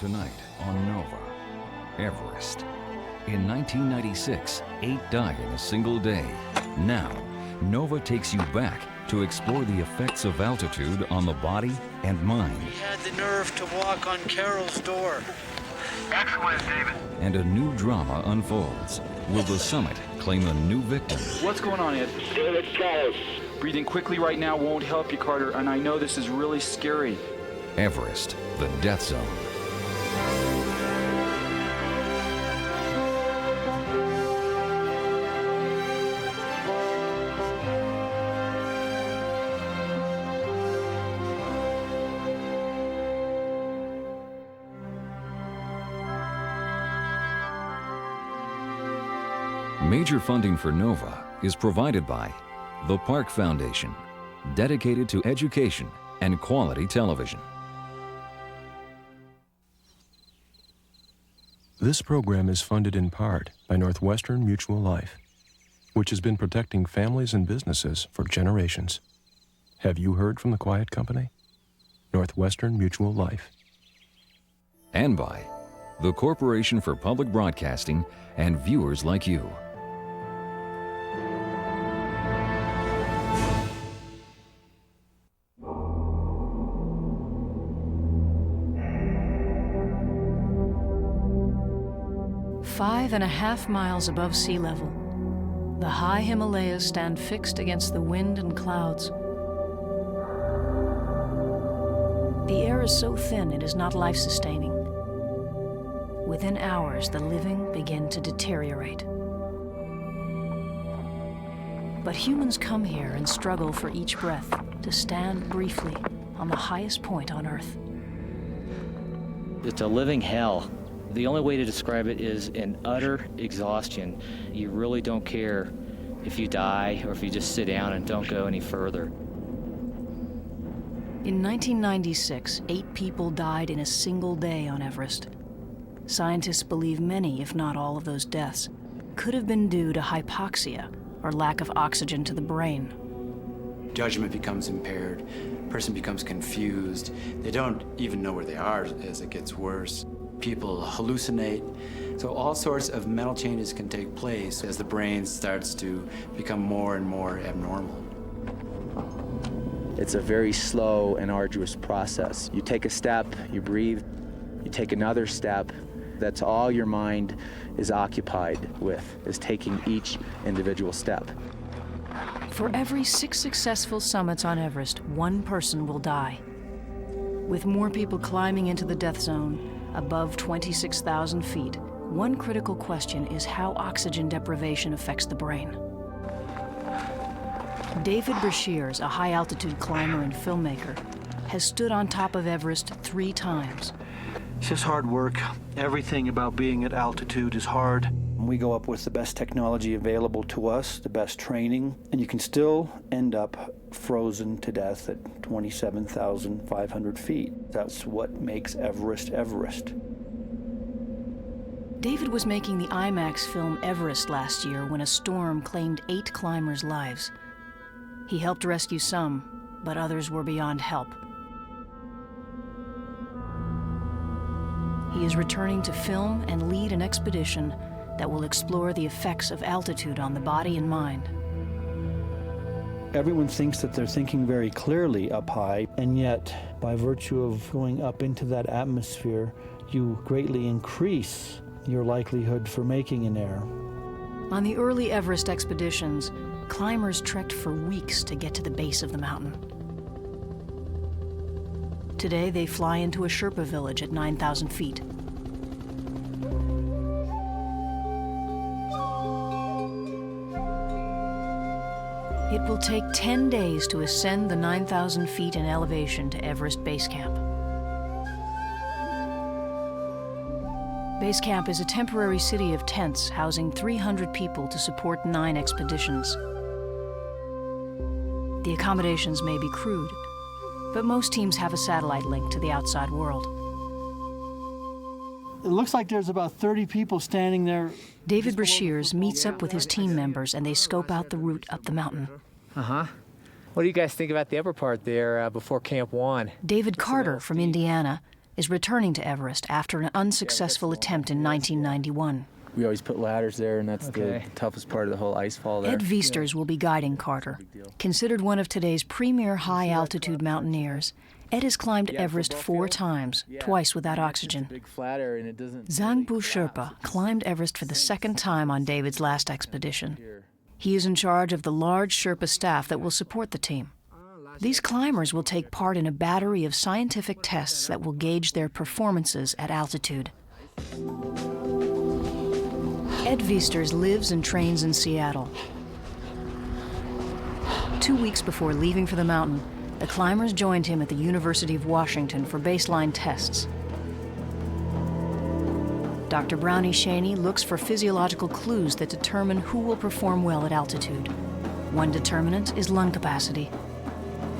tonight on Nova, Everest. In 1996, 8 died in a single day. Now, Nova takes you back to explore the effects of altitude on the body and mind. He had the nerve to walk on Carol's door. Excellent, David. And a new drama unfolds. Will the summit claim a new victim? What's going on, Ed? David Charles. Breathing quickly right now won't help you, Carter, and I know this is really scary. Everest, the death zone. Major funding for Nova is provided by the Park Foundation, dedicated to education and quality television. This program is funded in part by Northwestern Mutual Life, which has been protecting families and businesses for generations. Have you heard from the quiet company? Northwestern Mutual Life. And by the Corporation for Public Broadcasting and viewers like you. Five and a half miles above sea level, the high Himalayas stand fixed against the wind and clouds. The air is so thin it is not life-sustaining. Within hours, the living begin to deteriorate. But humans come here and struggle for each breath to stand briefly on the highest point on Earth. It's a living hell. The only way to describe it is an utter exhaustion. You really don't care if you die or if you just sit down and don't go any further. In 1996, 8 people died in a single day on Everest. Scientists believe many, if not all of those deaths, could have been due to hypoxia, or lack of oxygen to the brain. Judgment becomes impaired, person becomes confused. They don't even know where they are as it gets worse. People hallucinate. So all sorts of mental changes can take place as the brain starts to become more and more abnormal. It's a very slow and arduous process. You take a step, you breathe, you take another step. That's all your mind is occupied with, is taking each individual step. For every 6 successful summits on Everest, 1 person will die. With more people climbing into the death zone, above 26,000 feet, one critical question is how oxygen deprivation affects the brain. David Brashears, a high-altitude climber and filmmaker, has stood on top of Everest 3 times. It's just hard work. Everything about being at altitude is hard. We go up with the best technology available to us, the best training, and you can still end up frozen to death at 27,500 feet. That's what makes Everest, Everest. David was making the IMAX film Everest last year when a storm claimed 8 climbers' lives. He helped rescue some, but others were beyond help. He is returning to film and lead an expedition that will explore the effects of altitude on the body and mind. Everyone thinks that they're thinking very clearly up high, and yet, by virtue of going up into that atmosphere, you greatly increase your likelihood for making an error. On the early Everest expeditions, climbers trekked for weeks to get to the base of the mountain. Today, they fly into a Sherpa village at 9,000 feet. It will take 10 days to ascend the 9,000 feet in elevation to Everest Base Camp. Base Camp is a temporary city of tents housing 300 people to support 9 expeditions. The accommodations may be crude, but most teams have a satellite link to the outside world. It looks like there's about 30 people standing there. David Brashears meets up with his team members and they scope out the route up the mountain. What do you guys think about the upper part there before Camp 1? David Carter from Indiana is returning to Everest after an unsuccessful attempt in 1991. We always put ladders there, and that's the toughest part of the whole ice fall there. Ed Viesters will be guiding Carter. Considered one of today's premier high-altitude mountaineers, Ed has climbed Everest 4 times, twice without oxygen. Zangbu Sherpa climbed Everest for the 2nd time on David's last expedition. He is in charge of the large Sherpa staff that will support the team. These climbers will take part in a battery of scientific tests that will gauge their performances at altitude. Ed Viesters lives and trains in Seattle. 2 weeks before leaving for the mountain, the climbers joined him at the University of Washington for baseline tests. Dr. Brownie Shaney looks for physiological clues that determine who will perform well at altitude. One determinant is lung capacity.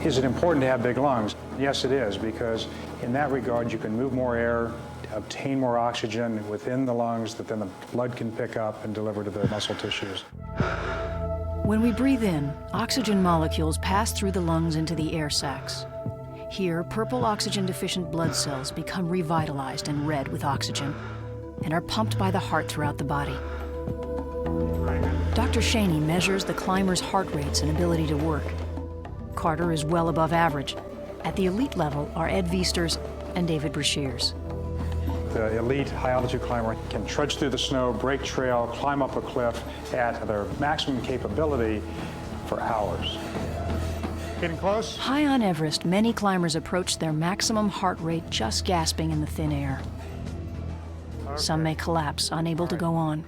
Is it important to have big lungs? Yes, it is, because in that regard, you can move more air, obtain more oxygen within the lungs that then the blood can pick up and deliver to the muscle tissues. When we breathe in, oxygen molecules pass through the lungs into the air sacs. Here, purple oxygen-deficient blood cells become revitalized and red with oxygen and are pumped by the heart throughout the body. Dr. Shaney measures the climbers' heart rates and ability to work. Carter is well above average. At the elite level are Ed Viesters and David Brashears. The elite high-altitude climber can trudge through the snow, break trail, climb up a cliff at their maximum capability for hours. Getting close? High on Everest, many climbers approach their maximum heart rate just gasping in the thin air. Okay. Some may collapse, unable to go on.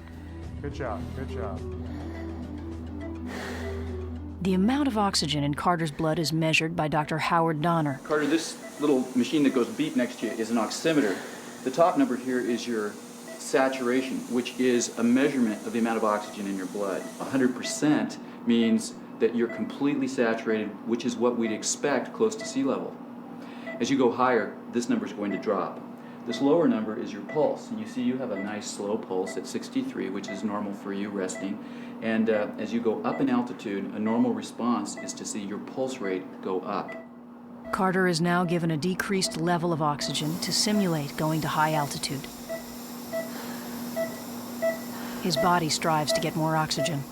Good job, good job. The amount of oxygen in Carter's blood is measured by Dr. Howard Donner. Carter, this little machine that goes beep next to you is an oximeter. The top number here is your saturation, which is a measurement of the amount of oxygen in your blood. 100% means that you're completely saturated, which is what we'd expect close to sea level. As you go higher, this number is going to drop. This lower number is your pulse, and you see you have a nice slow pulse at 63, which is normal for you resting. And as you go up in altitude, a normal response is to see your pulse rate go up. Carter is now given a decreased level of oxygen to simulate going to high altitude. His body strives to get more oxygen.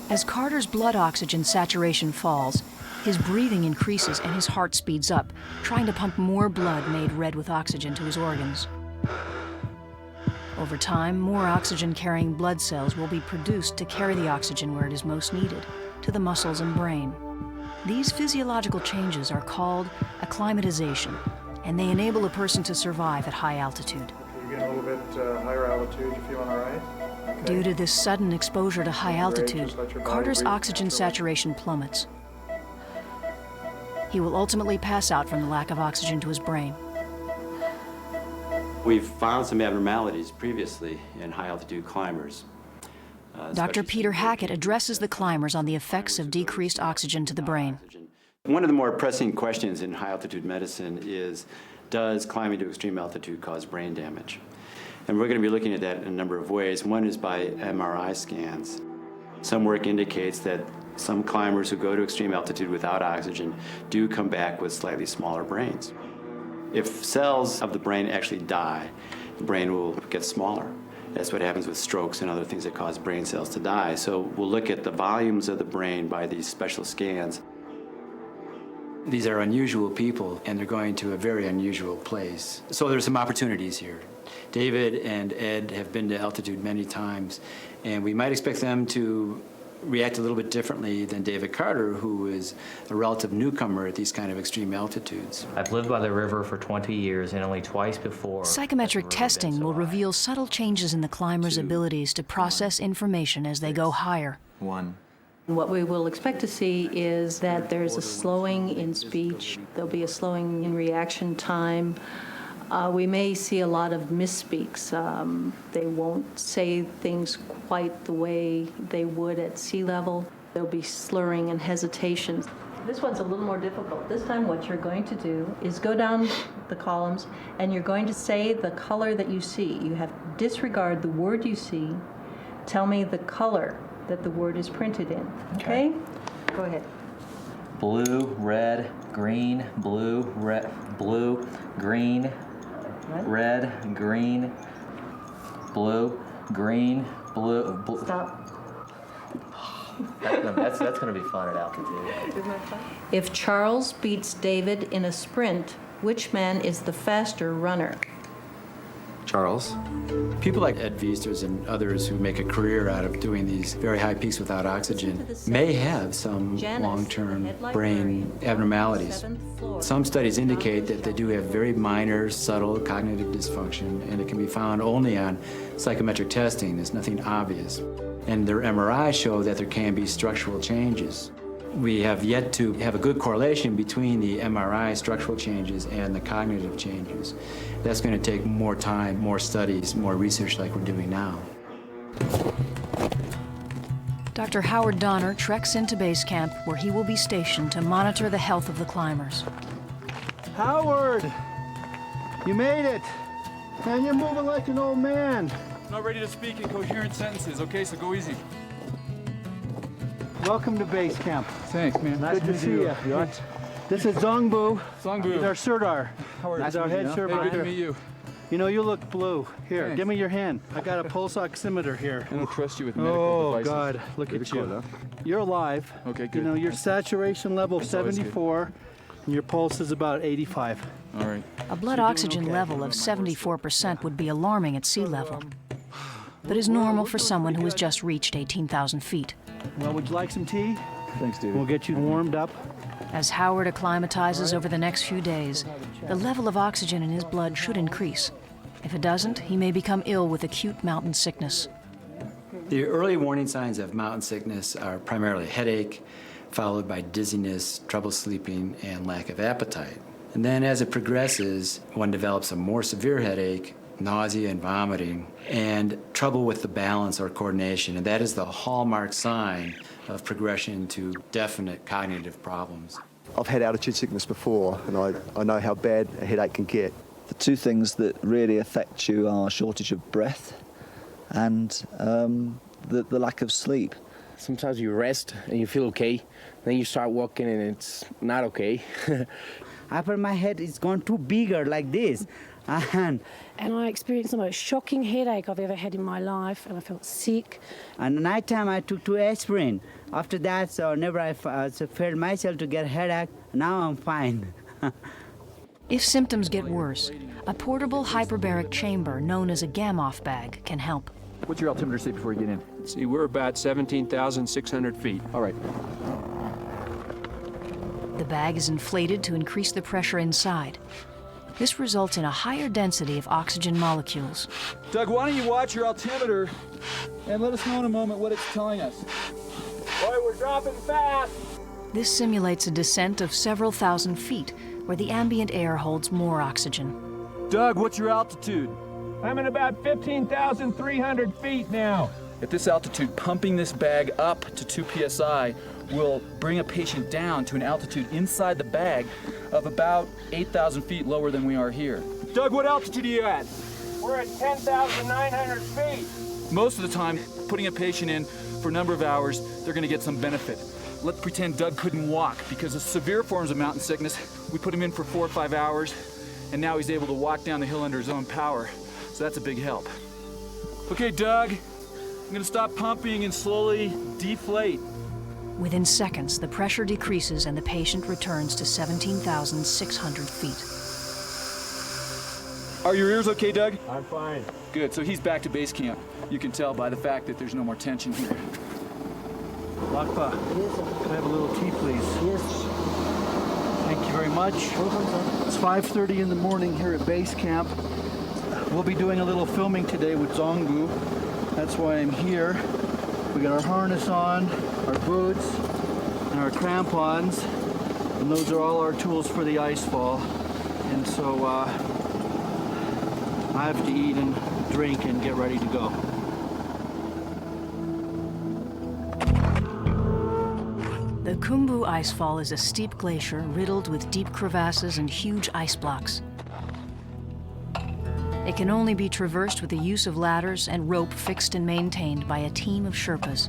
As Carter's blood oxygen saturation falls, his breathing increases and his heart speeds up, trying to pump more blood made red with oxygen to his organs. Over time, more oxygen-carrying blood cells will be produced to carry the oxygen where it is most needed, to the muscles and brain. These physiological changes are called acclimatization, and they enable a person to survive at high altitude. You're getting a little bit higher altitude, you feeling all right? Okay. Due to this sudden exposure to high altitude, Carter's oxygen saturation plummets. He will ultimately pass out from the lack of oxygen to his brain. We've found some abnormalities previously in high-altitude climbers. Dr. Peter Hackett addresses the climbers on the effects of decreased oxygen to the brain. One of the more pressing questions in high-altitude medicine is, does climbing to extreme altitude cause brain damage? And we're going to be looking at that in a number of ways. One is by MRI scans. Some work indicates that some climbers who go to extreme altitude without oxygen do come back with slightly smaller brains. If cells of the brain actually die, the brain will get smaller. That's what happens with strokes and other things that cause brain cells to die. So we'll look at the volumes of the brain by these special scans. These are unusual people, and they're going to a very unusual place. So there's some opportunities here. David and Ed have been to altitude many times, and we might expect them to react a little bit differently than David Carter, who is a relative newcomer at these kind of extreme altitudes. I've lived by the river for 20 years, and only twice before. Psychometric testing will reveal subtle changes in the climbers' abilities to process information as they go higher. 1. What we will expect to see is that there's a slowing in speech. There'll be a slowing in reaction time. We may see a lot of misspeaks. They won't say things quite the way they would at sea level. There'll be slurring and hesitation. This one's a little more difficult. This time what you're going to do is go down the columns and you're going to say the color that you see. You have to disregard the word you see. Tell me the color that the word is printed in. Okay? Go ahead. blue, red, green, blue, red, blue, green, red, green, blue, green, blue. Stop. That's going to be fun at altitude. If Charles beats David in a sprint, which man is the faster runner? Charles. People like Ed Viesters and others who make a career out of doing these very high peaks without oxygen may have some long-term brain abnormalities. Some studies indicate that they do have very minor, subtle cognitive dysfunction, and it can be found only on psychometric testing. There's nothing obvious. And their MRI show that there can be structural changes. We have yet to have a good correlation between the MRI structural changes and the cognitive changes. That's going to take more time, more studies, more research like we're doing now. Dr. Howard Donner treks into base camp where he will be stationed to monitor the health of the climbers. Howard, you made it. Man, you're moving like an old man. Not ready to speak in coherent sentences, okay? So go easy. Welcome to base camp. Thanks, man. Good to see you. This is Zongbu. Zongbu. He's our Sirdar. He's our head surveyor. Hey, good to meet you. You know, you look blue. Here, Thanks. give me your hand. I got a pulse oximeter here. I don't trust you with medical devices. Oh, God, look at you. Huh? You're alive. Okay, good. You know, your saturation level is always 74, and your pulse is about 85. All right. A blood oxygen level of 74% would be alarming at sea level, but is normal for someone who has just reached 18,000 feet. Well, would you like some tea? Thanks, David. We'll get you warmed up. As Howard acclimatizes over the next few days, the level of oxygen in his blood should increase. If it doesn't, he may become ill with acute mountain sickness. The early warning signs of mountain sickness are primarily headache, followed by dizziness, trouble sleeping, and lack of appetite. And then as it progresses, one develops a more severe headache, nausea and vomiting, and trouble with the balance or coordination. And that is the hallmark sign of progression to definite cognitive problems. I've had altitude sickness before, and I know how bad a headache can get. The two things that really affect you are shortage of breath and the lack of sleep. Sometimes you rest and you feel okay, then you start walking and it's not okay. After my head is gone too bigger like this, and I experienced the most shocking headache I've ever had in my life, and I felt sick. And night time I took 2 aspirin. After that, so never I felt myself to get headache. Now I'm fine. If symptoms get worse, a portable hyperbaric chamber known as a Gamoff bag can help. What's your altimeter say before you get in? See, we're about 17,600 feet. All right. The bag is inflated to increase the pressure inside. This results in a higher density of oxygen molecules. Doug, why don't you watch your altimeter and let us know in a moment what it's telling us. Boy, we're dropping fast. This simulates a descent of several thousand feet, where the ambient air holds more oxygen. Doug, what's your altitude? I'm at about 15,300 feet now. At this altitude, pumping this bag up to 2 psi will bring a patient down to an altitude inside the bag of about 8,000 feet lower than we are here. Doug, what altitude are you at? We're at 10,900 feet. Most of the time, putting a patient in for a number of hours, they're going to get some benefit. Let's pretend Doug couldn't walk because of severe forms of mountain sickness. We put him in for 4 or 5 hours, and now he's able to walk down the hill under his own power. So that's a big help. Okay, Doug, I'm going to stop pumping and slowly deflate. Within seconds, the pressure decreases and the patient returns to 17,600 feet. Are your ears okay, Doug? I'm fine. Good, so he's back to base camp. You can tell by the fact that there's no more tension here. Lakpa, can I have a little tea, please? Yes. Thank you very much. It's 5:30 in the morning here at base camp. We'll be doing a little filming today with Zongbu. That's why I'm here. We got our harness on, our boots, and our crampons, and those are all our tools for the ice fall. And so I have to eat and drink and get ready to go. The Khumbu Icefall is a steep glacier riddled with deep crevasses and huge ice blocks. It can only be traversed with the use of ladders and rope fixed and maintained by a team of Sherpas.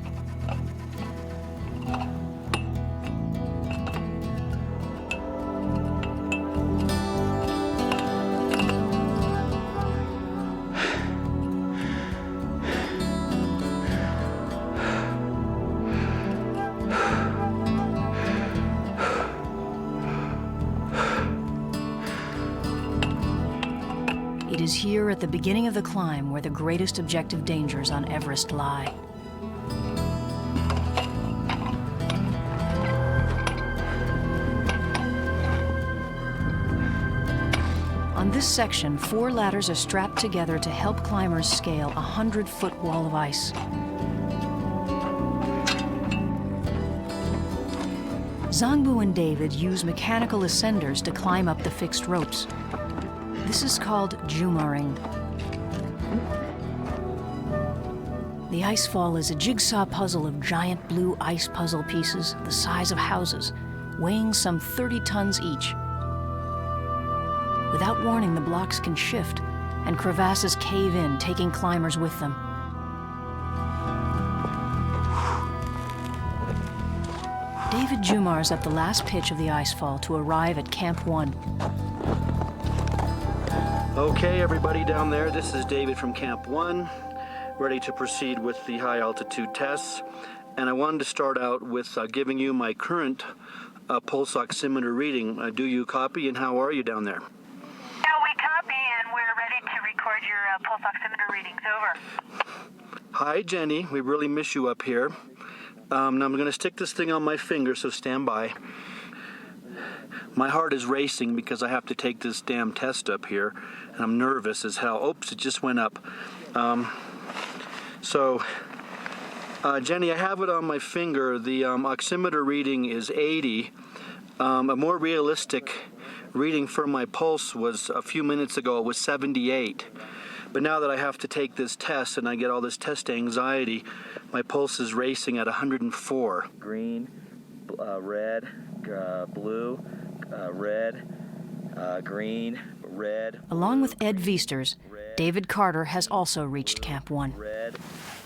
It is here at the beginning of the climb where the greatest objective dangers on Everest lie. On this section, 4 ladders are strapped together to help climbers scale a 100-foot wall of ice. Zangbu and David use mechanical ascenders to climb up the fixed ropes. This is called jumaring. The icefall is a jigsaw puzzle of giant blue ice puzzle pieces the size of houses, weighing some 30 tons each. Without warning, the blocks can shift, and crevasses cave in, taking climbers with them. David jumars up the last pitch of the icefall to arrive at Camp 1. Okay, everybody down there, this is David from Camp 1, ready to proceed with the high altitude tests. And I wanted to start out with giving you my current pulse oximeter reading. Do you copy, and how are you down there? Yeah, we copy, and we're ready to record your pulse oximeter readings. Over. Hi, Jenny. We really miss you up here. Now I'm going to stick this thing on my finger, so stand by. My heart is racing because I have to take this damn test up here, and I'm nervous as hell. Oops, it just went up. Jenny, I have it on my finger. The oximeter reading is 80. A more realistic reading for my pulse was a few minutes ago. It was 78. But now that I have to take this test and I get all this test anxiety, my pulse is racing at 104. Green, red, blue, red, green, red. Along with Ed Viesters, David Carter has also reached Camp 1.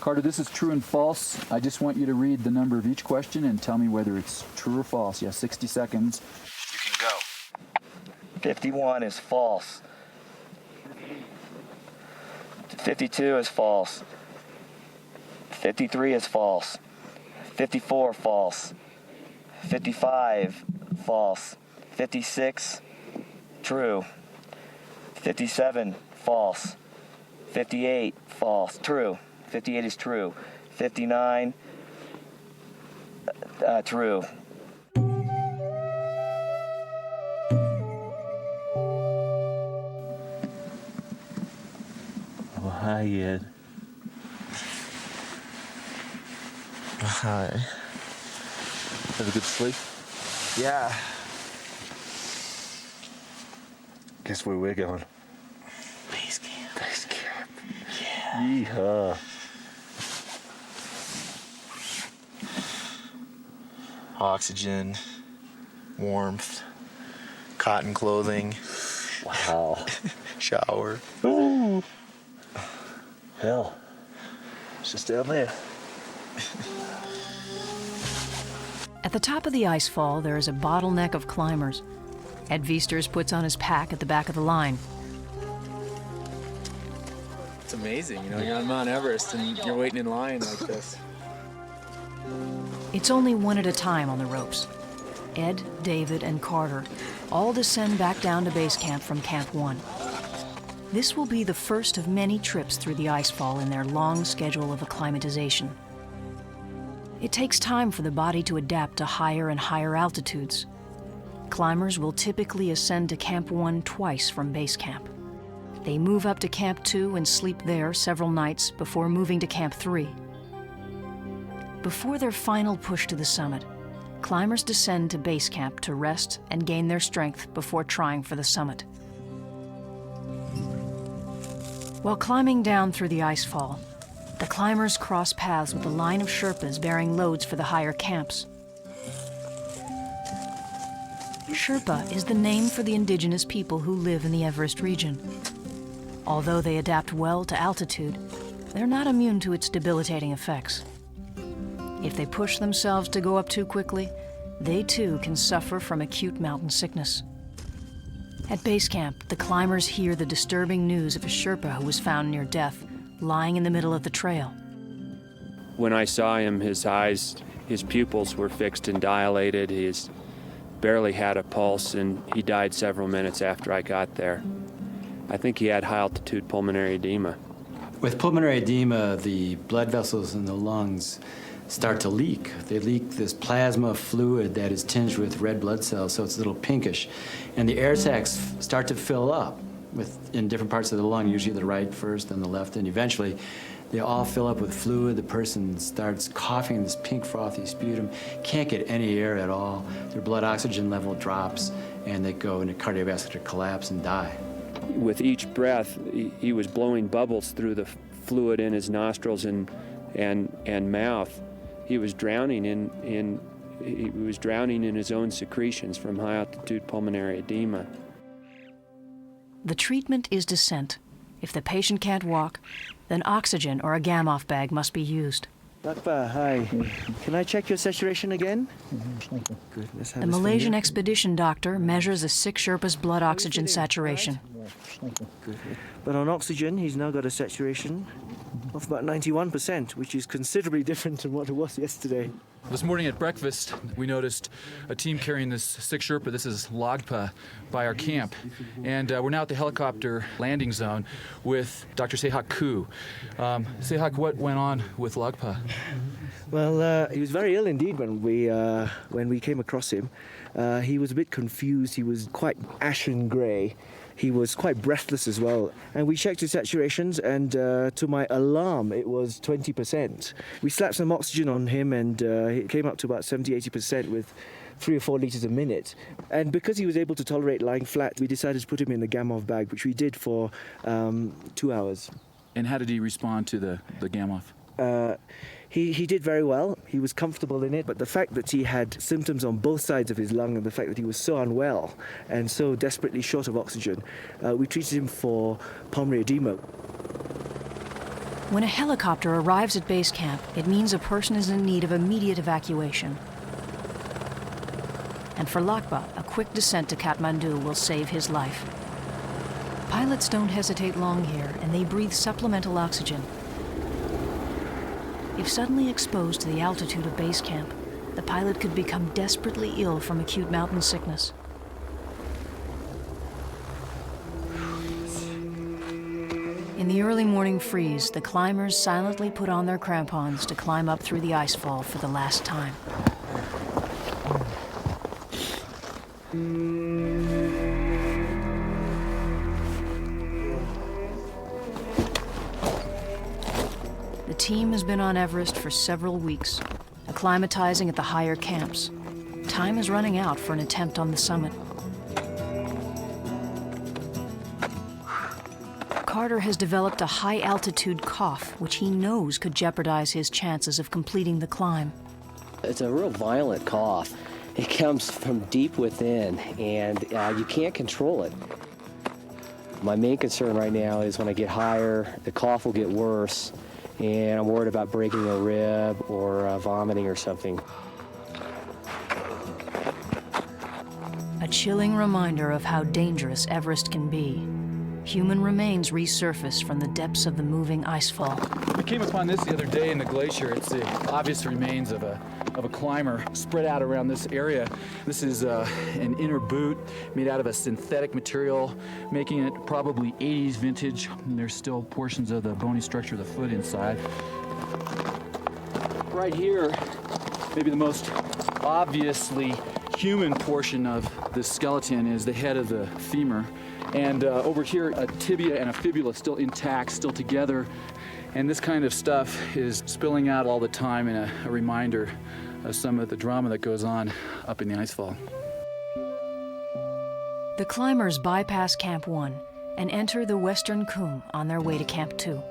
Carter, this is true and false. I just want you to read the number of each question and tell me whether it's true or false. You have 60 seconds. You can go. 51 is false. 52 is false. 53 is false. 54 false. 55 false. 56 true. 57 false. 58 false. True. 58 is true. 59 true. Oh, hi, Ed. Hi. Have a good sleep? Yeah. Guess where we're going? Base camp. Base camp. Yeah. Yeehaw. Oxygen, warmth, cotton clothing. Wow. Shower. Ooh. Hell. It's just down there. At the top of the icefall, there is a bottleneck of climbers. Ed Viesters puts on his pack at the back of the line. It's amazing, you know, you're on Mount Everest and you're waiting in line like this. It's only one at a time on the ropes. Ed, David, and Carter all descend back down to base camp from Camp 1. This will be the first of many trips through the icefall in their long schedule of acclimatization. It takes time for the body to adapt to higher and higher altitudes. Climbers will typically ascend to Camp 1 twice from base camp. They move up to Camp 2 and sleep there several nights before moving to Camp 3. Before their final push to the summit, climbers descend to base camp to rest and gain their strength before trying for the summit. While climbing down through the icefall, the climbers cross paths with a line of Sherpas bearing loads for the higher camps. Sherpa is the name for the indigenous people who live in the Everest region. Although they adapt well to altitude, they're not immune to its debilitating effects. If they push themselves to go up too quickly, they too can suffer from acute mountain sickness. At base camp, the climbers hear the disturbing news of a Sherpa who was found near death, lying in the middle of the trail. When I saw him, his eyes, his pupils were fixed and dilated. He barely had a pulse, and he died several minutes after I got there. I think he had high-altitude pulmonary edema. With pulmonary edema, the blood vessels in the lungs start to leak. They leak this plasma fluid that is tinged with red blood cells, so it's a little pinkish. And the air sacs start to fill up in different parts of the lung, usually the right first, then the left, and eventually they all fill up with fluid. The person starts coughing this pink frothy sputum, can't get any air at all. Their blood oxygen level drops, and they go into cardiovascular collapse and die. With each breath, he was blowing bubbles through the fluid in his nostrils and mouth. He was drowning in his own secretions from high-altitude pulmonary edema. The treatment is descent. If the patient can't walk, then oxygen or a gam-off bag must be used. Lakpa, hi. Can I check your saturation again? Good. Let's have The this Malaysian finger. expedition doctor measures a sick Sherpa's blood oxygen saturation. Good. But on oxygen, he's now got a saturation of about 91%, which is considerably different from what it was yesterday. This morning at breakfast, we noticed a team carrying this sick Sherpa. This is Lagpa by our camp. And we're now at the helicopter landing zone with Dr. Sehak Koo. Sehak, what went on with Lagpa? Well, he was very ill indeed when we came across him. He was a bit confused. He was quite ashen grey. He was quite breathless as well. And we checked his saturations, and to my alarm, it was 20%. We slapped some oxygen on him, and it came up to about 70-80% with 3 or 4 litres a minute. And because he was able to tolerate lying flat, we decided to put him in the gam-off bag, which we did for 2 hours. And how did he respond to the gam-off? He did very well. He was comfortable in it, but the fact that he had symptoms on both sides of his lung and the fact that he was so unwell and so desperately short of oxygen, we treated him for pulmonary edema. When a helicopter arrives at base camp, it means a person is in need of immediate evacuation. And for Lakpa, a quick descent to Kathmandu will save his life. Pilots don't hesitate long here, and they breathe supplemental oxygen. If suddenly exposed to the altitude of base camp, the pilot could become desperately ill from acute mountain sickness. In the early morning freeze, the climbers silently put on their crampons to climb up through the icefall for the last time. The team has been on Everest for several weeks, acclimatizing at the higher camps. Time is running out for an attempt on the summit. Carter has developed a high-altitude cough, which he knows could jeopardize his chances of completing the climb. It's a real violent cough. It comes from deep within, and you can't control it. My main concern right now is when I get higher, the cough will get worse, and I'm worried about breaking a rib or vomiting or something. A chilling reminder of how dangerous Everest can be. Human remains resurface from the depths of the moving icefall. We came upon this the other day in the glacier. It's the obvious remains of a climber spread out around this area. This is an inner boot made out of a synthetic material, making it probably 80s vintage. And there's still portions of the bony structure of the foot inside. Right here, maybe the most obviously human portion of the skeleton is the head of the femur. And over here, a tibia and a fibula still intact, still together. And this kind of stuff is spilling out all the time, and a reminder of some of the drama that goes on up in the icefall. The climbers bypass Camp 1 and enter the Western Khum on their way to Camp 2.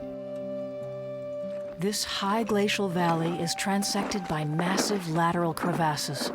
This high glacial valley is transected by massive lateral crevasses.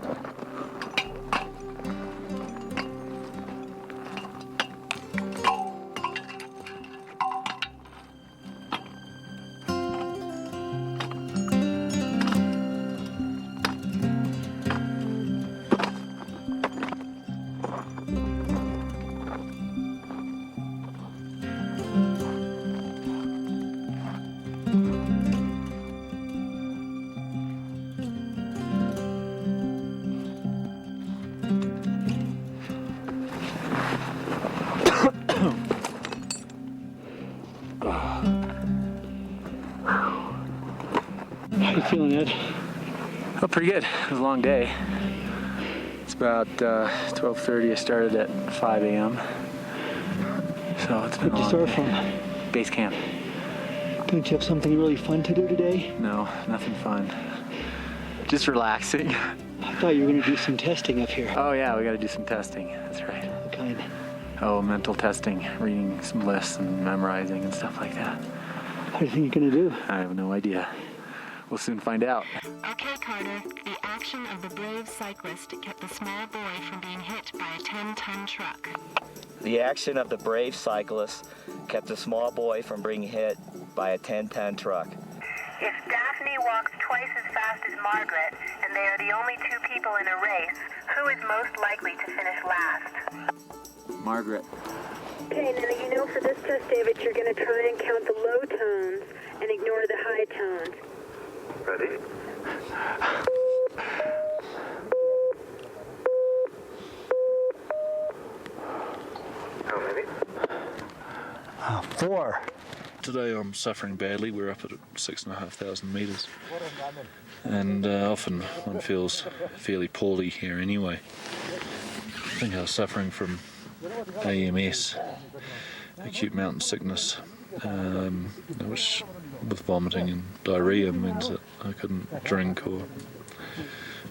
you feeling, Ed? Oh, pretty good. It was a long day. It's about 12:30. I started at 5 a.m. So it's been a long day. Where'd you start from? Base camp. Don't you have something really fun to do today? No, nothing fun. Just relaxing. I thought you were going to do some testing up here. Oh yeah, we got to do some testing. That's right. What kind? Oh, mental testing, reading some lists and memorizing and stuff like that. What do you think you're going to do? I have no idea. We'll soon find out. Okay, Carter. The action of the brave cyclist kept the small boy from being hit by a 10-ton truck. The action of the brave cyclist kept a small boy from being hit by a 10-ton truck. If Daphne walks twice as fast as Margaret, and they are the only two people in a race, who is most likely to finish last? Margaret. Okay, now you know for this test, David, you're going to try and count the low tones and ignore the high tones. Ready? How many? 4. Today I'm suffering badly. We're up at 6,500 metres. And often one feels fairly poorly here anyway. I think I was suffering from AMS, acute mountain sickness, which with vomiting and diarrhea means that I couldn't drink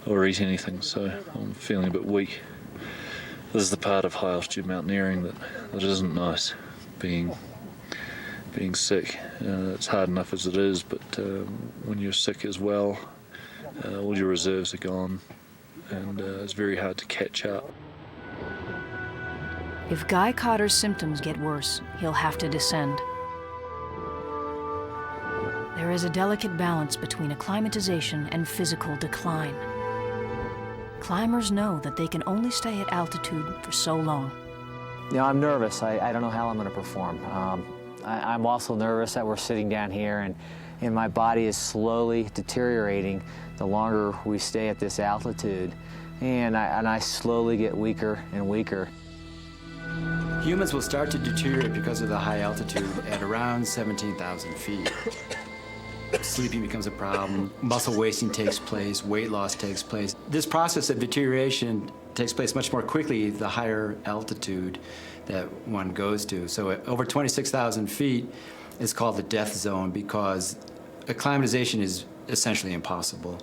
or eat anything, so I'm feeling a bit weak. This is the part of high altitude mountaineering that isn't nice, being sick. It's hard enough as it is, but when you're sick as well, all your reserves are gone, and it's very hard to catch up. If Guy Cotter's symptoms get worse, he'll have to descend. There is a delicate balance between acclimatization and physical decline. Climbers know that they can only stay at altitude for so long. You know, I'm nervous. I don't know how I'm going to perform. I'm also nervous that we're sitting down here and my body is slowly deteriorating the longer we stay at this altitude. And I slowly get weaker and weaker. Humans will start to deteriorate because of the high altitude at around 17,000 feet. Sleeping becomes a problem, muscle wasting takes place, weight loss takes place. This process of deterioration takes place much more quickly the higher altitude that one goes to. So over 26,000 feet is called the death zone because acclimatization is essentially impossible.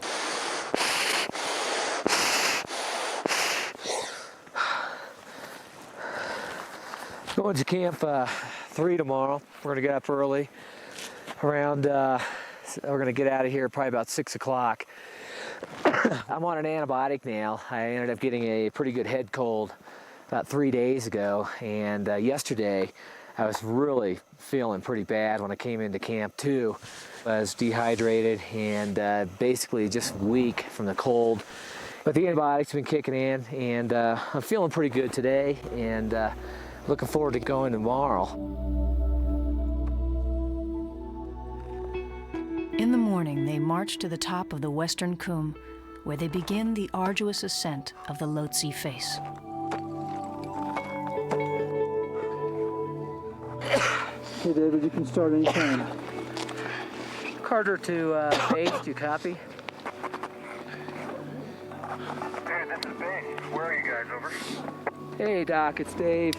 Going to camp 3 tomorrow. We're going to get up early. Around, we're going to get out of here probably about 6 o'clock. I'm on an antibiotic now. I ended up getting a pretty good head cold about 3 days ago, and yesterday I was really feeling pretty bad when I came into camp too. I was dehydrated and basically just weak from the cold. But the antibiotics have been kicking in, and I'm feeling pretty good today, and looking forward to going tomorrow. In the morning, they march to the top of the Western Coombe, where they begin the arduous ascent of the Lhotse face. Hey, David, you can start anytime. Carter to base, do you copy? Hey, this is Base. Where are you guys, over? Hey, Doc, it's Dave.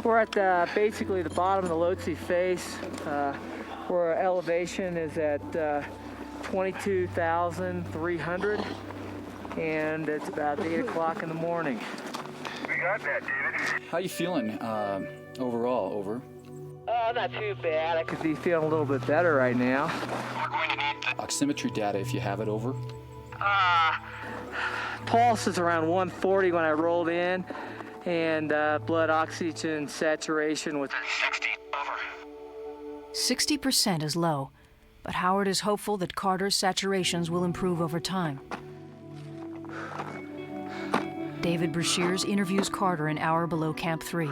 We're at basically the bottom of the Lhotse face, where our elevation is at 22,300, and it's about 8 o'clock in the morning. We got that, David. How you feeling overall, over? Not too bad. I could be feeling a little bit better right now. Oximetry data, if you have it, over? Pulse is around 140 when I rolled in, and blood oxygen saturation was 60, over. 60% is low, but Howard is hopeful that Carter's saturations will improve over time. David Brashears interviews Carter an hour below Camp 3.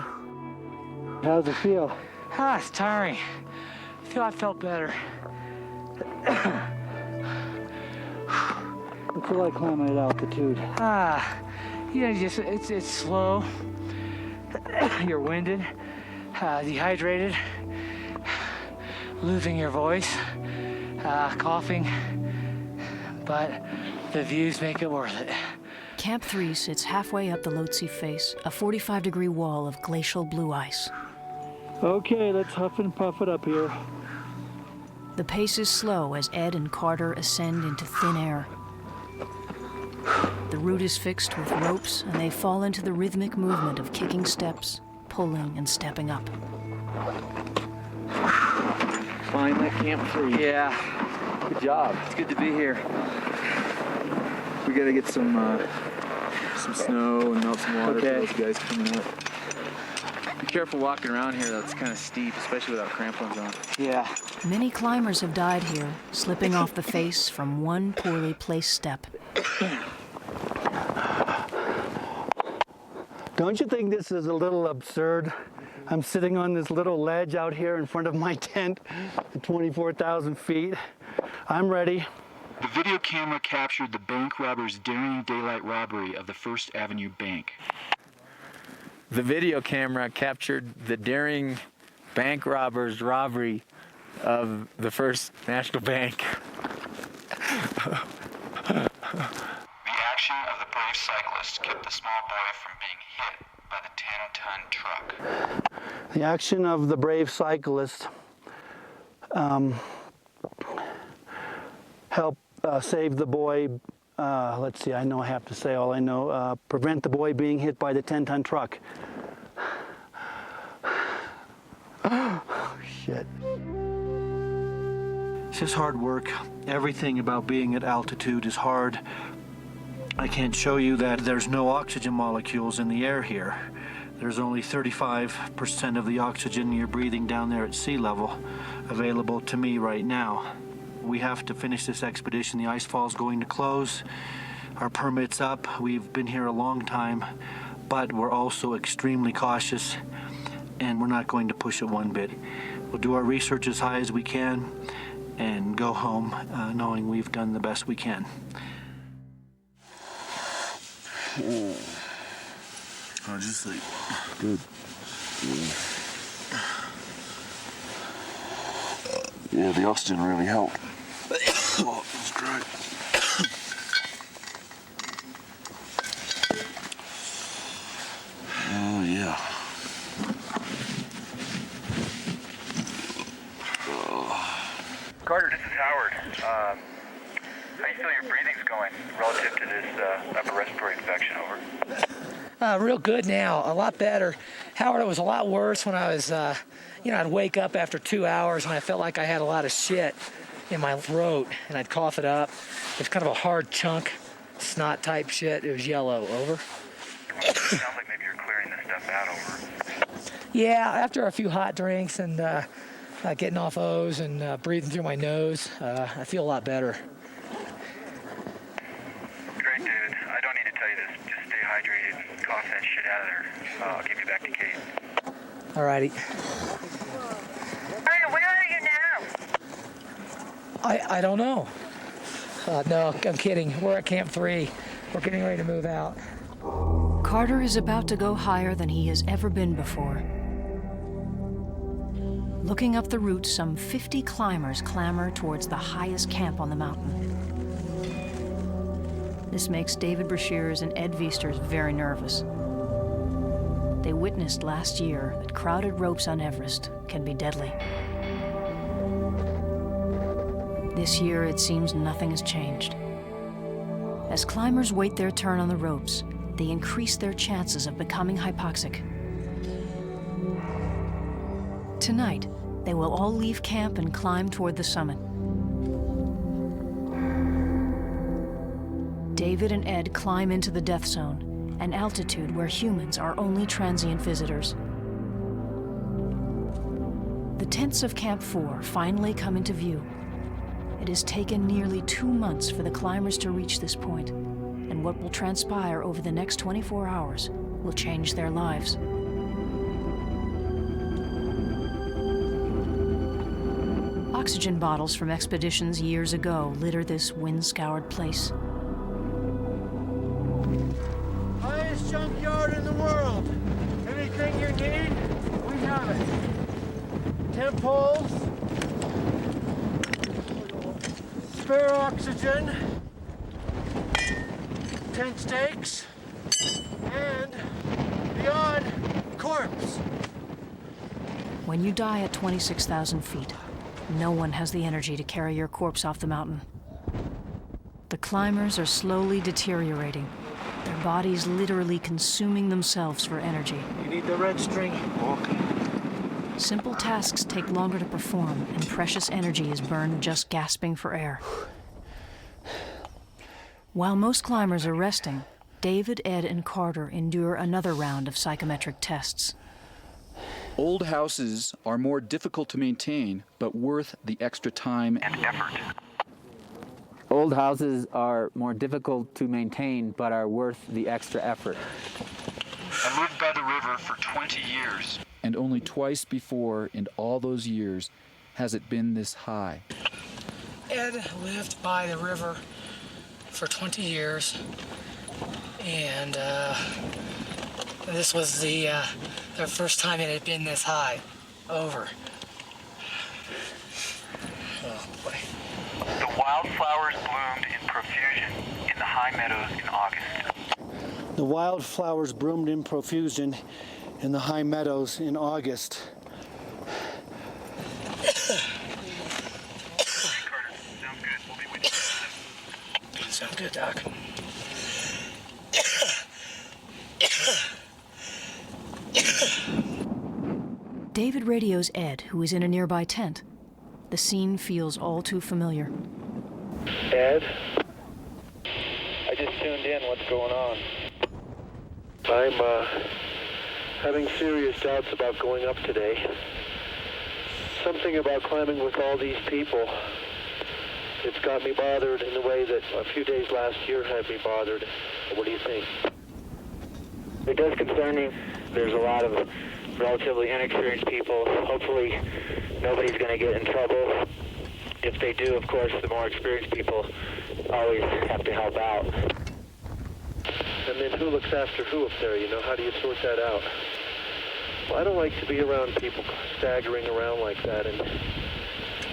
How's it feel? It's tiring. I felt better. What's it like climbing at altitude? It's slow. You're winded, dehydrated, losing your voice, coughing. but the views make it worth it. Camp 3 sits halfway up the Lhotse face, a 45-degree wall of glacial blue ice. Okay, let's huff and puff it up here. The pace is slow as Ed and Carter ascend into thin air. The route is fixed with ropes, and they fall into the rhythmic movement of kicking steps, pulling and stepping up. Finally, Camp 3. Yeah, Good job. it's good to be here. We gotta get some snow and melt some water Okay. for those guys coming up. Be careful walking around here. That's kind of steep, especially without crampons on. Yeah. Many climbers have died here, slipping off the face from one poorly placed step. Don't you think this is a little absurd? I'm sitting on this little ledge out here in front of my tent at 24,000 feet. I'm ready. The video camera captured the bank robbers' daring daylight robbery of the First Avenue Bank. The video camera captured the daring bank robbers' robbery of the First National Bank. The action of the brave cyclist kept the small boy from being hit by the 10-ton truck. The action of the brave cyclist helped save the boy. Let's see, I know I have to say all I know. Prevent the boy being hit by the 10-ton truck. Oh, shit. It's just hard work. Everything about being at altitude is hard. I can't show you that there's no oxygen molecules in the air here. There's only 35% of the oxygen you're breathing down there at sea level available to me right now. We have to finish this expedition. The ice fall's going to close. Our permit's up. We've been here a long time, but we're also extremely cautious, and we're not going to push it one bit. We'll do our research as high as we can and go home knowing we've done the best we can. How'd you sleep? Good. Yeah, the oxygen really helped. Oh, it was great. Oh, yeah. Carter, this is Howard. How do you feel your breathing's going relative to this upper respiratory infection? Over. Real good now, a lot better. Howard, it was a lot worse when I was, I'd wake up after 2 hours and I felt like I had a lot of shit in my throat and I'd cough it up. It's kind of a hard chunk, snot type shit. It was yellow. Over. It sounds like maybe you're clearing this stuff out. Over. Yeah, after a few hot drinks and getting off O's and breathing through my nose, I feel a lot better. Great, David. I don't need to tell you this. Just stay hydrated and cough that shit out of there. I'll get you back to Kate. Alrighty. Carter, where are you now? I don't know. No, I'm kidding. We're at Camp 3. We're getting ready to move out. Carter is about to go higher than he has ever been before. Looking up the route, some 50 climbers clamber towards the highest camp on the mountain. This makes David Brashears and Ed Viesters very nervous. They witnessed last year that crowded ropes on Everest can be deadly. This year, it seems nothing has changed. As climbers wait their turn on the ropes, they increase their chances of becoming hypoxic. Tonight, they will all leave camp and climb toward the summit. David and Ed climb into the death zone, an altitude where humans are only transient visitors. The tents of Camp 4 finally come into view. It has taken nearly 2 months for the climbers to reach this point, and what will transpire over the next 24 hours will change their lives. Oxygen bottles from expeditions years ago litter this wind-scoured place. Highest junkyard in the world. Anything you need, we have it. Temp poles, spare oxygen, tent stakes, and beyond, corpse. When you die at 26,000 feet, no one has the energy to carry your corpse off the mountain. The climbers are slowly deteriorating, their bodies literally consuming themselves for energy. You need the red string. Okay. Simple tasks take longer to perform, and precious energy is burned just gasping for air. While most climbers are resting, David, Ed, and Carter endure another round of psychometric tests. Old houses are more difficult to maintain, but worth the extra time and effort. Old houses are more difficult to maintain, but are worth the extra effort. I lived by the river for 20 years. And only twice before in all those years has it been this high. Ed lived by the river for 20 years, and this was the first time it had been this high. Over. Oh boy. The wildflowers bloomed in profusion in the high meadows in August. The wildflowers bloomed in profusion in the high meadows in August. Sounds good, Doc. David radios Ed, who is in a nearby tent. The scene feels all too familiar. Ed? I just tuned in. What's going on? I'm having serious doubts about going up today. Something about climbing with all these people. It's got me bothered in the way that a few days last year had me bothered. What do you think? It does concern me. There's a lot of relatively inexperienced people. Hopefully nobody's going to get in trouble. If they do, of course, the more experienced people always have to help out. And then who looks after who up there, you know? How do you sort that out? Well, I don't like to be around people staggering around like that, and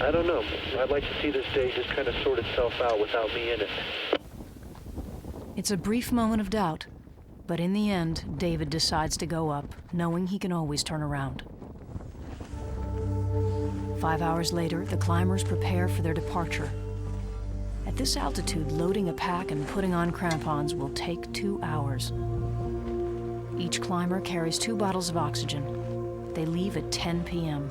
I don't know. I'd like to see this day just kind of sort itself out without me in it. It's a brief moment of doubt, but in the end, David decides to go up, knowing he can always turn around. 5 hours later, the climbers prepare for their departure. At this altitude, loading a pack and putting on crampons will take 2 hours. Each climber carries 2 bottles of oxygen. They leave at 10 p.m.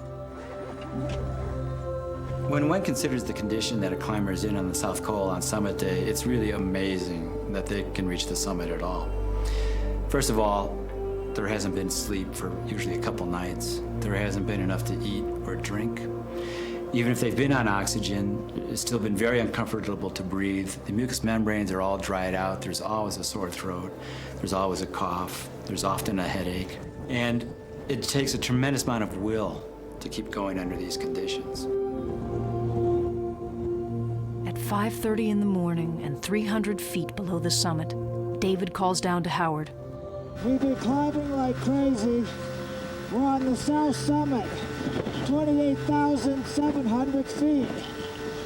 When one considers the condition that a climber is in on the South Col on summit day, it's really amazing that they can reach the summit at all. First of all, there hasn't been sleep for usually a couple nights. There hasn't been enough to eat or drink. Even if they've been on oxygen, it's still been very uncomfortable to breathe. The mucous membranes are all dried out. There's always a sore throat. There's always a cough. There's often a headache. And it takes a tremendous amount of will to keep going under these conditions. At 5:30 in the morning and 300 feet below the summit, David calls down to Howard. We've been climbing like crazy. We're on the south summit, 28,700 feet.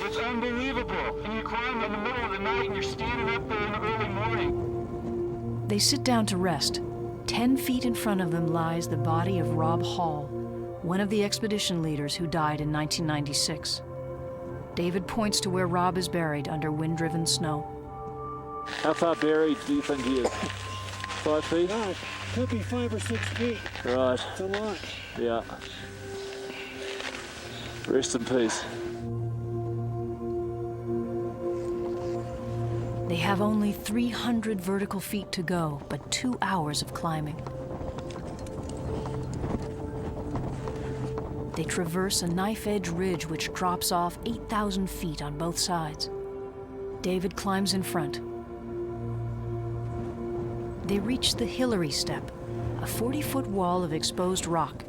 It's unbelievable. And you climb in the middle of the night and you're standing up there in the early morning. They sit down to rest. 10 feet in front of them lies the body of Rob Hall, one of the expedition leaders who died in 1996. David points to where Rob is buried under wind-driven snow. How far buried do you think he is? 5 feet? No, it could be 5 or 6 feet. Right. It's a lot. Yeah. Rest in peace. They have only 300 vertical feet to go, but 2 hours of climbing. They traverse a knife-edge ridge which drops off 8,000 feet on both sides. David climbs in front. They reach the Hillary Step, a 40-foot wall of exposed rock.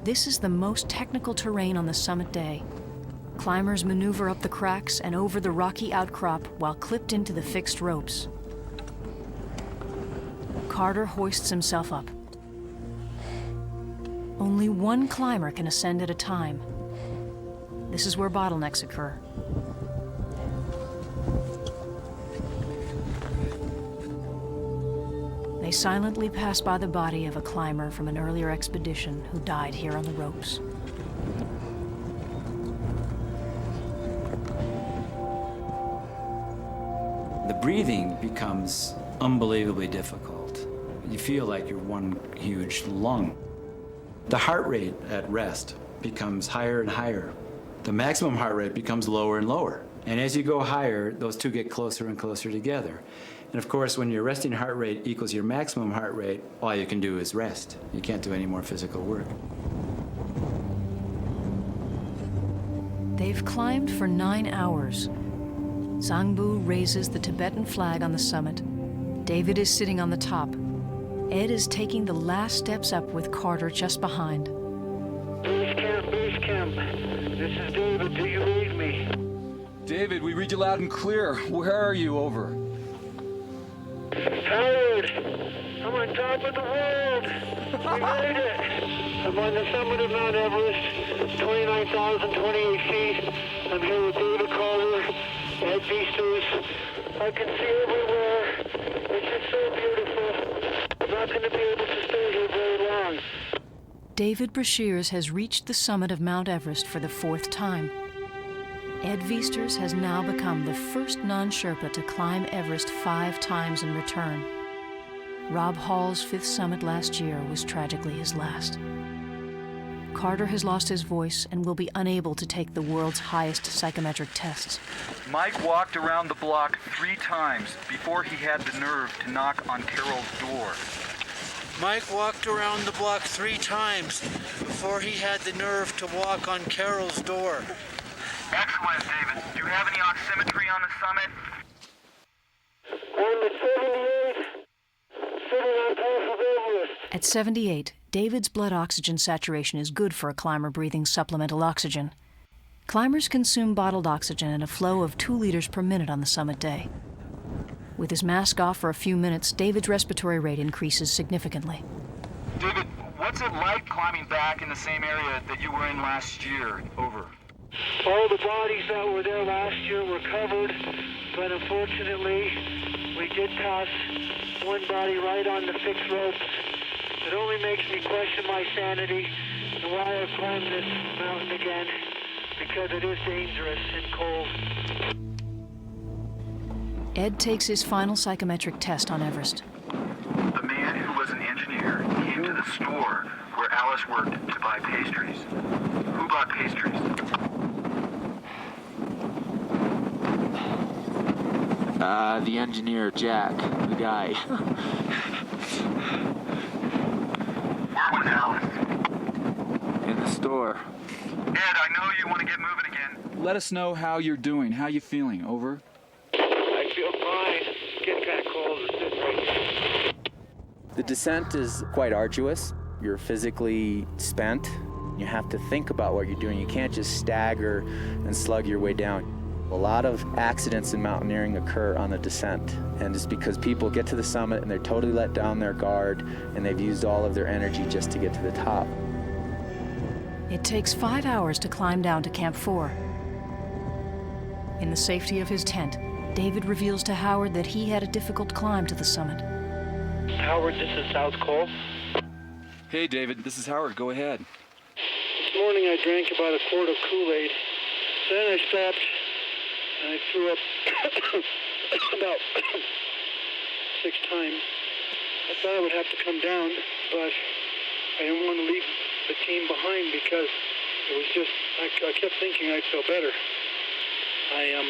This is the most technical terrain on the summit day. Climbers maneuver up the cracks and over the rocky outcrop while clipped into the fixed ropes. Carter hoists himself up. Only one climber can ascend at a time. This is where bottlenecks occur. They silently pass by the body of a climber from an earlier expedition who died here on the ropes. The breathing becomes unbelievably difficult. You feel like you're one huge lung. The heart rate at rest becomes higher and higher. The maximum heart rate becomes lower and lower. And as you go higher, those two get closer and closer together. And of course, when your resting heart rate equals your maximum heart rate, all you can do is rest. You can't do any more physical work. They've climbed for 9 hours. Zangbu raises the Tibetan flag on the summit. David is sitting on the top. Ed is taking the last steps up with Carter just behind. Base camp. This is David. Do you read me? David, we read you loud and clear. Where are you? Over. Howard, I'm on top of the world. We made it. I'm on the summit of Mount Everest, 29,028 feet. I'm here with David Carter, Ed Beasters. I can see everywhere. It's just so beautiful. I'm not going to be able to stay here very long. David Brashears has reached the summit of Mount Everest for the 4th time. Ed Viesters has now become the first non-Sherpa to climb Everest 5 times in return. Rob Hall's 5th summit last year was tragically his last. Carter has lost his voice and will be unable to take the world's highest psychometric tests. Mike walked around the block 3 times before he had the nerve to knock on Carol's door. Mike walked around the block 3 times before he had the nerve to walk on Carol's door. Excellent, David. Do you have any oximetry on the summit? On the 78, sitting on top of Everest. At 78, David's blood oxygen saturation is good for a climber breathing supplemental oxygen. Climbers consume bottled oxygen at a flow of 2 liters per minute on the summit day. With his mask off for a few minutes, David's respiratory rate increases significantly. David, what's it like climbing back in the same area that you were in last year? Over. All the bodies that were there last year were covered, but unfortunately, we did toss one body right on the fixed ropes. It only makes me question my sanity and why I've climbed this mountain again, because it is dangerous and cold. Ed takes his final psychometric test on Everest. A man who was an engineer came to the store where Alice worked to buy pastries. Who bought pastries? The engineer, Jack, the guy. Where was Alice? In the store. Ed, I know you want to get moving again. Let us know how you're doing. How you feeling? Over. I feel fine. It's getting kind of cold. It's just right. The descent is quite arduous. You're physically spent. You have to think about what you're doing. You can't just stagger and slug your way down. A lot of accidents in mountaineering occur on the descent, and it's because people get to the summit and they're totally let down their guard and they've used all of their energy just to get to the top. It takes 5 hours to climb down to Camp 4. In the safety of his tent, David reveals to Howard that he had a difficult climb to the summit. Howard, this is South Cole. Hey, David, this is Howard. Go ahead. This morning I drank about a quart of Kool-Aid. Then I stopped and I threw up about 6 times. I thought I would have to come down, but I didn't want to leave the team behind because it was just, I kept thinking I'd feel better. I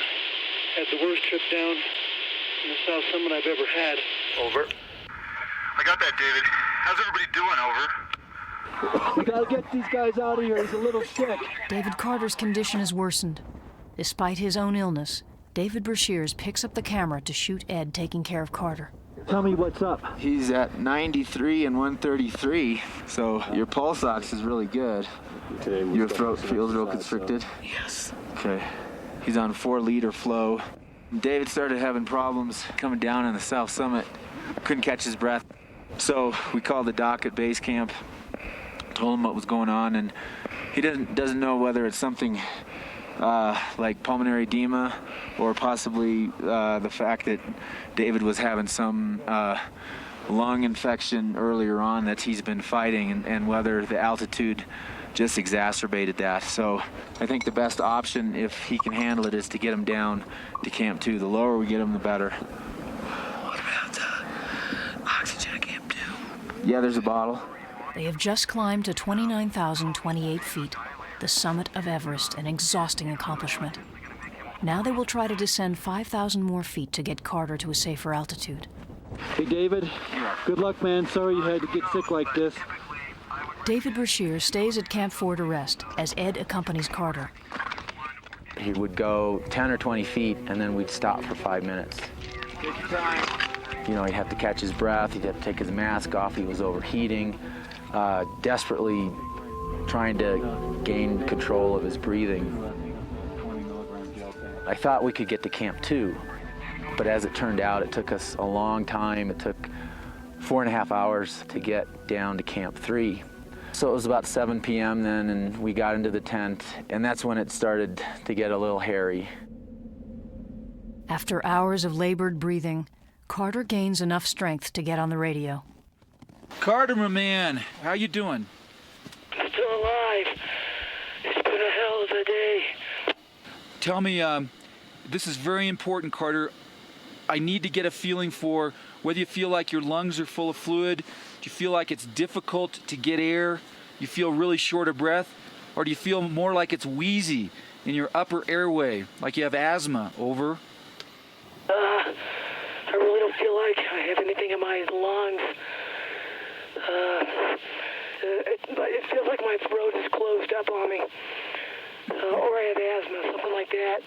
had the worst trip down in the South Summit I've ever had. Over. I got that, David. How's everybody doing? Over. We gotta get these guys out of here. He's a little sick. David Carter's condition has worsened. Despite his own illness, David Brashears picks up the camera to shoot Ed taking care of Carter. Tell me what's up. He's at 93 and 133, so your pulse ox is really good. Your throat feels real constricted? Yes. Okay. He's on 4-liter flow. David started having problems coming down on the South Summit. Couldn't catch his breath. So we called the doc at base camp, told him what was going on, and he doesn't know whether it's something like pulmonary edema or possibly the fact that David was having some lung infection earlier on that he's been fighting, and whether the altitude just exacerbated that. So I think the best option, if he can handle it, is to get him down to Camp 2. The lower we get him, the better. What about oxygen at Camp 2? Yeah, there's a bottle. They have just climbed to 29,028 feet, the summit of Everest, an exhausting accomplishment. Now they will try to descend 5,000 more feet to get Carter to a safer altitude. Hey, David. Good luck, man. Sorry you had to get sick like this. David Brashear stays at Camp 4 to rest as Ed accompanies Carter. He would go 10 or 20 feet, and then we'd stop for 5 minutes. Take your time. You know, he'd have to catch his breath, he'd have to take his mask off, he was overheating, desperately trying to gain control of his breathing. I thought we could get to Camp 2, but as it turned out, it took us a long time. It took 4.5 hours to get down to Camp 3. So it was about 7 p.m. then, and we got into the tent, and that's when it started to get a little hairy. After hours of labored breathing, Carter gains enough strength to get on the radio. Carter, my man, how you doing? I'm still alive. It's been a hell of a day. Tell me, this is very important, Carter. I need to get a feeling for whether you feel like your lungs are full of fluid, do you feel like it's difficult to get air, you feel really short of breath, or do you feel more like it's wheezy in your upper airway, like you have asthma? Over. I really don't feel like I have anything in my lungs. It feels like my throat is closed up on me. Or I have asthma, something like that.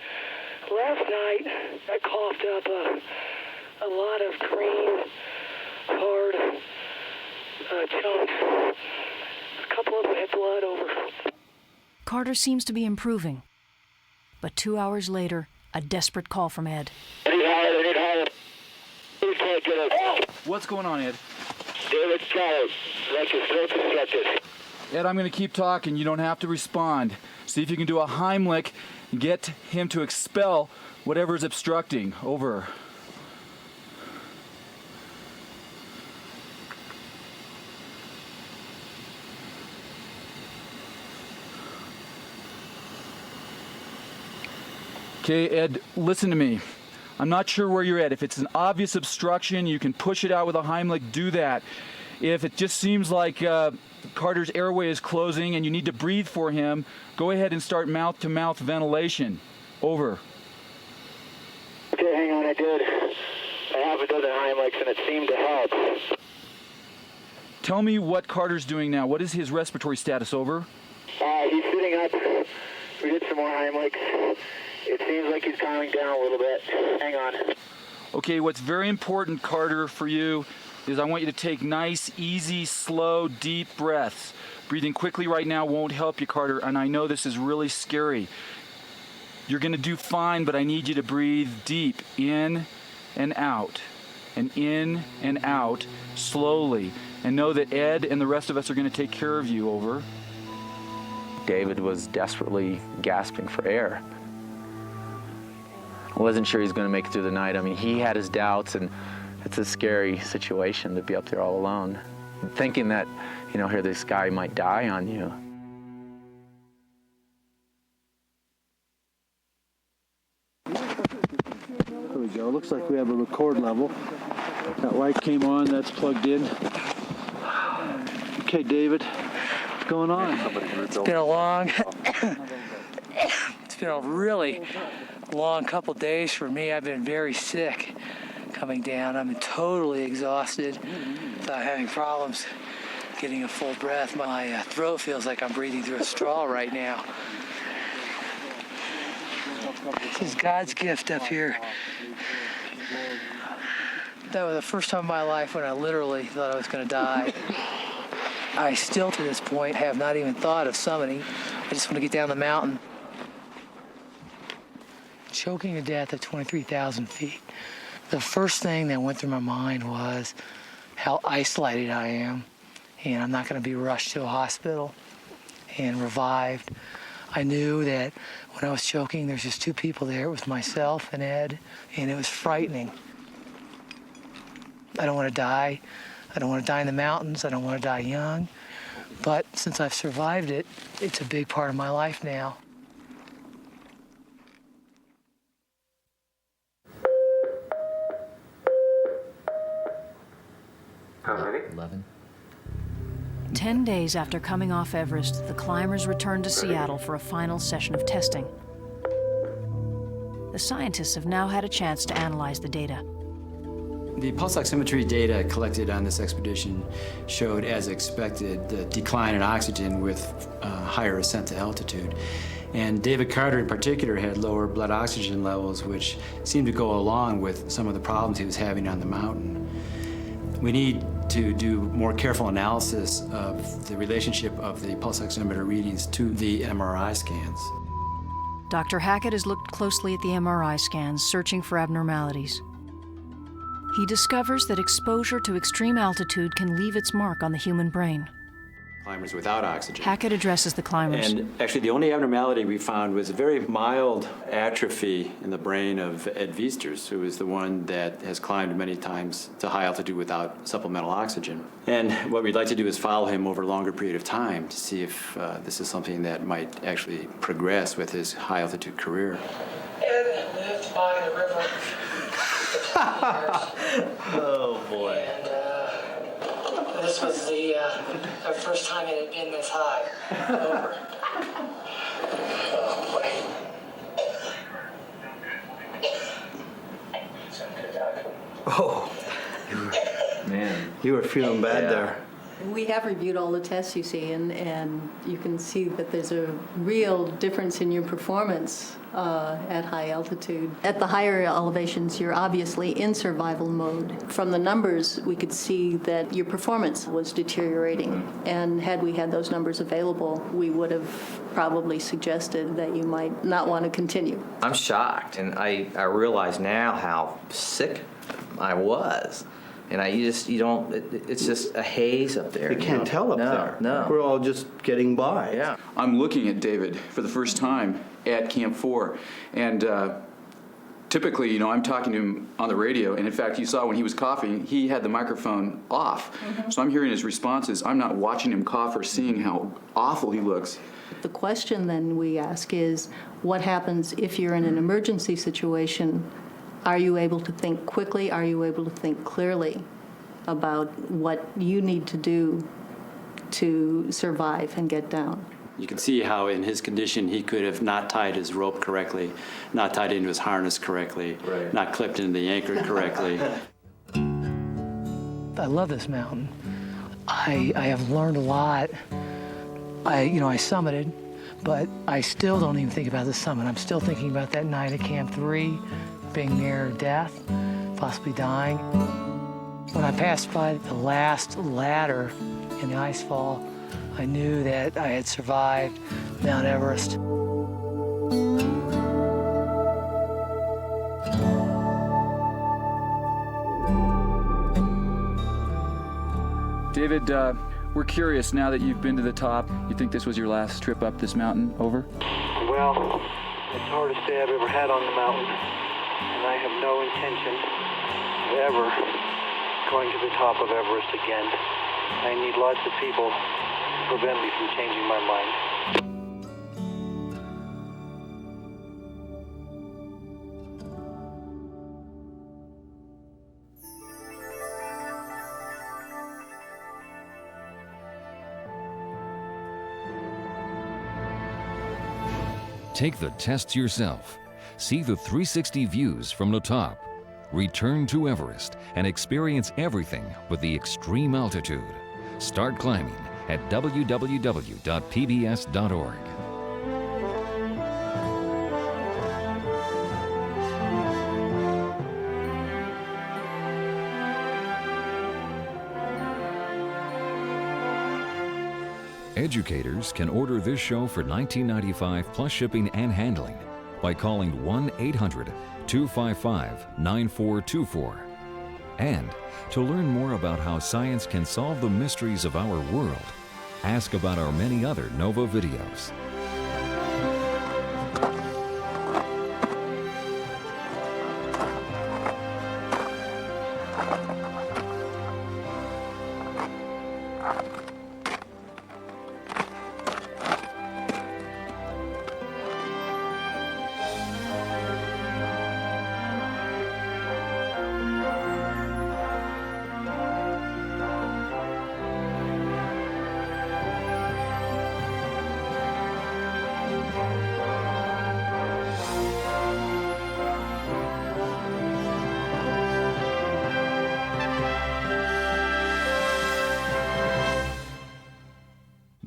Last night, I coughed up a lot of green, hard chunks. A couple of them had blood over. Carter seems to be improving. But 2 hours later, a desperate call from Ed. What's going on, Ed? David Charles, like his throat obstructed. Ed, I'm going to keep talking. You don't have to respond. See if you can do a Heimlich and get him to expel whatever's obstructing. Over. Okay, Ed, listen to me. I'm not sure where you're at. If it's an obvious obstruction, you can push it out with a Heimlich, do that. If it just seems like Carter's airway is closing and you need to breathe for him, go ahead and start mouth-to-mouth ventilation. Over. Okay, hang on, I did. I have a dozen Heimlichs and it seemed to help. Tell me what Carter's doing now. What is his respiratory status? Over. He's sitting up. We did some more Heimlichs. It seems like he's calming down a little bit. Hang on. Okay, what's very important, Carter, for you is I want you to take nice, easy, slow, deep breaths. Breathing quickly right now won't help you, Carter, and I know this is really scary. You're going to do fine, but I need you to breathe deep, in and out, and in and out, slowly. And know that Ed and the rest of us are going to take care of you. Over. David was desperately gasping for air. I wasn't sure he was going to make it through the night. I mean, he had his doubts, and it's a scary situation to be up there all alone, thinking that, you know, here this guy might die on you. There we go. Looks like we have a record level. That light came on. That's plugged in. Okay, David, what's going on? It's been a long, it's been a really long couple days for me. I've been very sick coming down. I'm totally exhausted. I'm having problems getting a full breath. My throat feels like I'm breathing through a straw right now. This is God's gift up here. That was the first time in my life when I literally thought I was going to die. I still, to this point, have not even thought of summiting. I just want to get down the mountain. Choking to death at 23,000 feet. The first thing that went through my mind was how isolated I am, and I'm not going to be rushed to a hospital and revived. I knew that when I was choking, there's just two people there. It was myself and Ed, and it was frightening. I don't want to die. I don't want to die in the mountains. I don't want to die young. But since I've survived it, it's a big part of my life now. Ready? 11. 10 days after coming off Everest, the climbers returned to Seattle for a final session of testing. The scientists have now had a chance to analyze the data. The pulse oximetry data collected on this expedition showed, as expected, the decline in oxygen with higher ascent to altitude. And David Carter in particular had lower blood oxygen levels, which seemed to go along with some of the problems he was having on the mountain. We need to do more careful analysis of the relationship of the pulse oximeter readings to the MRI scans. Dr. Hackett has looked closely at the MRI scans, searching for abnormalities. He discovers that exposure to extreme altitude can leave its mark on the human brain. Climbers without oxygen. Hackett addresses the climbers. And actually the only abnormality we found was a very mild atrophy in the brain of Ed Viesters, who is the one that has climbed many times to high altitude without supplemental oxygen. And what we'd like to do is follow him over a longer period of time to see if this is something that might actually progress with his high altitude career. Ed lived by the river. Oh boy. And this was the first time it had been this high. Over. Oh boy. Oh, man. You were feeling bad there. We have reviewed all the tests you see, and you can see that there's a real difference in your performance at high altitude. At the higher elevations, you're obviously in survival mode. From the numbers, we could see that your performance was deteriorating, and had we had those numbers available, we would have probably suggested that you might not want to continue. I'm shocked, and I realize now how sick I was. And it's just a haze up there. You can't tell up there. No. We're all just getting by. Yeah. I'm looking at David for the first time at Camp 4, and typically, I'm talking to him on the radio, and in fact, you saw when he was coughing, he had the microphone off. Mm-hmm. So I'm hearing his responses. I'm not watching him cough or seeing how awful he looks. The question then we ask is, what happens if you're in an emergency situation? Are you able to think quickly? Are you able to think clearly about what you need to do to survive and get down? You can see how in his condition he could have not tied his rope correctly, not tied into his harness correctly, right, not clipped into the anchor correctly. I love this mountain. I have learned a lot. I summited, but I still don't even think about the summit. I'm still thinking about that night at Camp 3, being near death, possibly dying. When I passed by the last ladder in the icefall, I knew that I had survived Mount Everest. David, we're curious, now that you've been to the top, you think this was your last trip up this mountain? Over? Well, it's the hardest day I've ever had on the mountain. And I have no intention of ever going to the top of Everest again. I need lots of people to prevent me from changing my mind. Take the tests yourself. See the 360 views from the top. Return to Everest and experience everything but the extreme altitude. Start climbing at www.pbs.org. Educators can order this show for $19.95 plus shipping and handling by calling 1-800-255-9424. And to learn more about how science can solve the mysteries of our world, ask about our many other NOVA videos.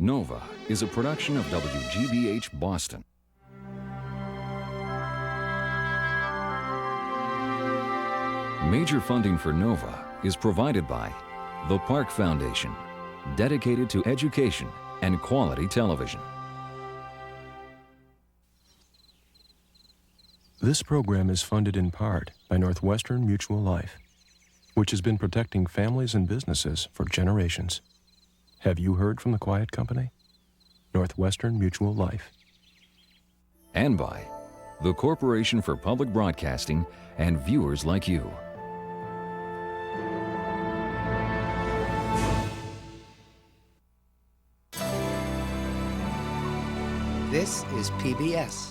Nova is a production of WGBH Boston. Major funding for Nova is provided by the Park Foundation, dedicated to education and quality television. This program is funded in part by Northwestern Mutual Life, which has been protecting families and businesses for generations. Have you heard from the Quiet Company? Northwestern Mutual Life. And by the Corporation for Public Broadcasting and viewers like you. This is PBS.